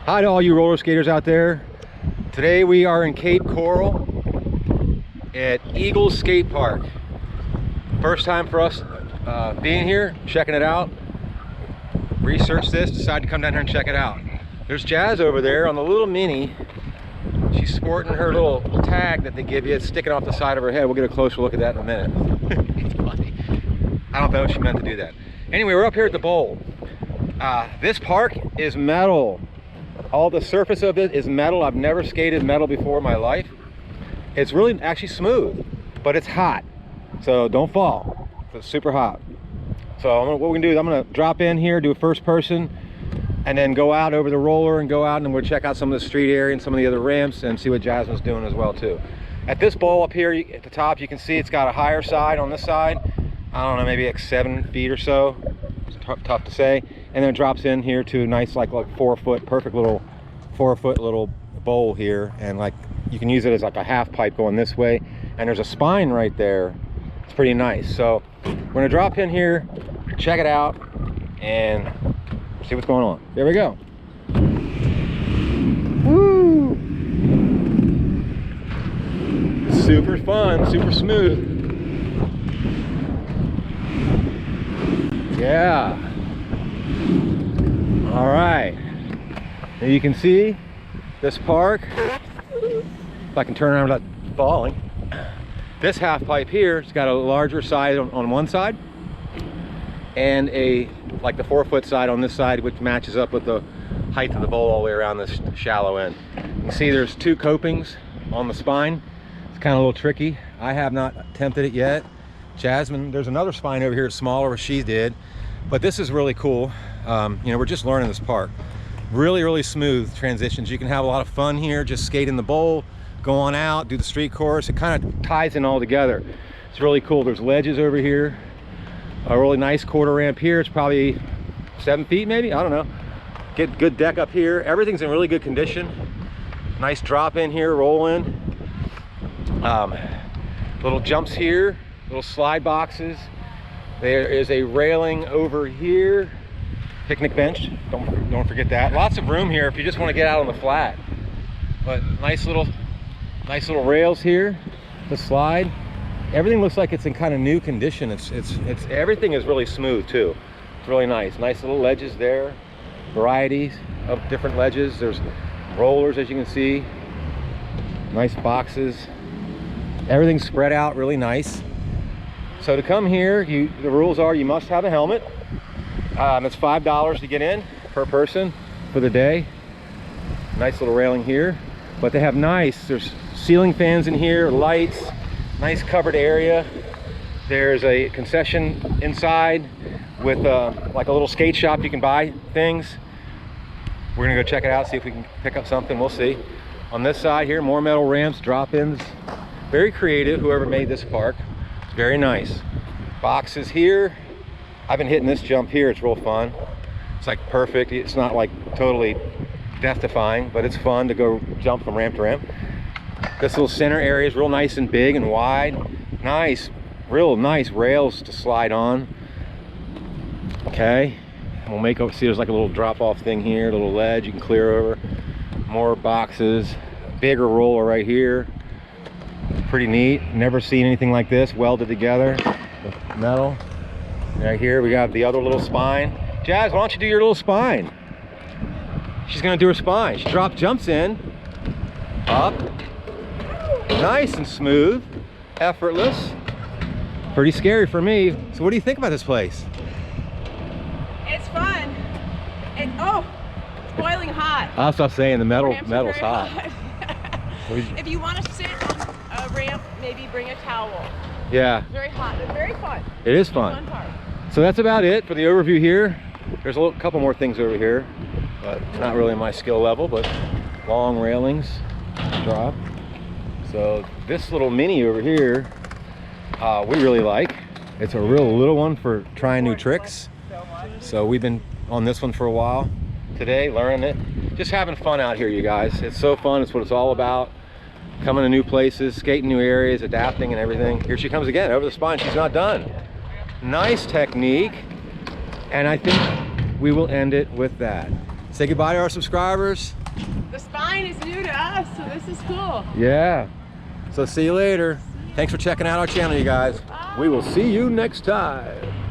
Hi to all you roller skaters out there. Today we are in Cape Coral at Eagles Skate Park. First time for us being here, checking it out. Researched this, decided to come down here and check it out. There's Jazz over there on the little mini. She's sporting her little tag that they give you. It's sticking off the side of her head. We'll get a closer look at that in a minute. It's funny. I don't know if she meant to do that. Anyway, we're up here at the bowl. This park is metal. All the surface of it is metal. I've never skated metal before in my life. It's really actually smooth, but it's hot. So don't fall. It's super hot. So what we're gonna do is I'm gonna drop in here, do a first person, and then go out over the roller and go out and we'll check out some of the street area and some of the other ramps and see what Jasmine's doing as well too. At this bowl up here at the top, you can see it's got a higher side on this side. I don't know, maybe like 7 feet or so. It's tough to say. And then it drops in here to a nice like 4 foot, perfect little 4 foot little bowl here. And like you can use it as like a half pipe going this way. And there's a spine right there. It's pretty nice. So we're gonna drop in here, check it out, and see what's going on. There we go. Woo! Super fun, super smooth. Yeah. All right. Now you can see this park. If I can turn around without falling. This half pipe here, it's got a larger side on one side and like the 4 foot side on this side, which matches up with the height of the bowl all the way around this shallow end. You can see there's 2 copings on the spine. It's kind of a little tricky. I have not attempted it yet. Jasmine, there's another spine over here, smaller, where she did, but this is really cool. You know, we're just learning this park. Really smooth transitions. You can have a lot of fun here, just skate in the bowl, go on out, do the street course. It kind of ties in all together. It's really cool. There's ledges over here. A really nice quarter ramp here. It's probably 7 feet maybe, I don't know. Get good deck up here. Everything's in really good condition. Nice drop in here, roll in. Little jumps here, little slide boxes. There is a railing over here. Picnic bench, don't forget that. Lots of room here if you just want to get out on the flat. But nice little rails here to slide. Everything looks like it's in kind of new condition. It's everything is really smooth too. It's really nice. Nice little ledges there. Varieties of different ledges. There's rollers, as you can see. Nice boxes. Everything's spread out really nice. So to come here, the rules are you must have a helmet. It's $5 to get in per person for the day. Nice little railing here. But they have there's ceiling fans in here, lights, nice covered area. There's a concession inside with like a little skate shop. You can buy things. We're gonna go check it out, see if we can pick up something. We'll see. On this side here, more metal ramps, drop-ins. Very creative, whoever made this park. Very nice. Boxes here. I've been hitting this jump here. It's real fun. It's like perfect. It's not like totally death-defying, but it's fun to go jump from ramp to ramp. This little center area is real nice and big and wide. Nice, real nice rails to slide on. Okay, we'll make up, see there's like a little drop-off thing here, a little ledge you can clear over. More boxes, bigger roller right here. Pretty neat. Never seen anything like this welded together with metal. Right here we got the other little spine. Jazz, why don't you do your little spine? She's gonna do her spine. She jumps in, up, nice and smooth, effortless. Pretty scary for me. So what do you think about this place? It's fun. Oh, it's boiling hot. I'll stop saying the metal's hot. If you want to sit on a ramp, maybe bring a towel. Yeah. It's very hot, but very fun. It is fun. So that's about it for the overview here. There's a couple more things over here, but not really my skill level, but long railings, drop. So this little mini over here, we really like. It's a real little one for trying new tricks. So we've been on this one for a while. Today, learning it. Just having fun out here, you guys. It's so fun. It's what it's all about. Coming to new places, skating new areas, adapting and everything. Here she comes again, over the spine. She's not done. Nice technique. And I think we will end it with that. Say goodbye to our subscribers. The spine is new to us, so this is cool. Yeah. So see you later. Thanks for checking out our channel, you guys. Bye. We will see you next time.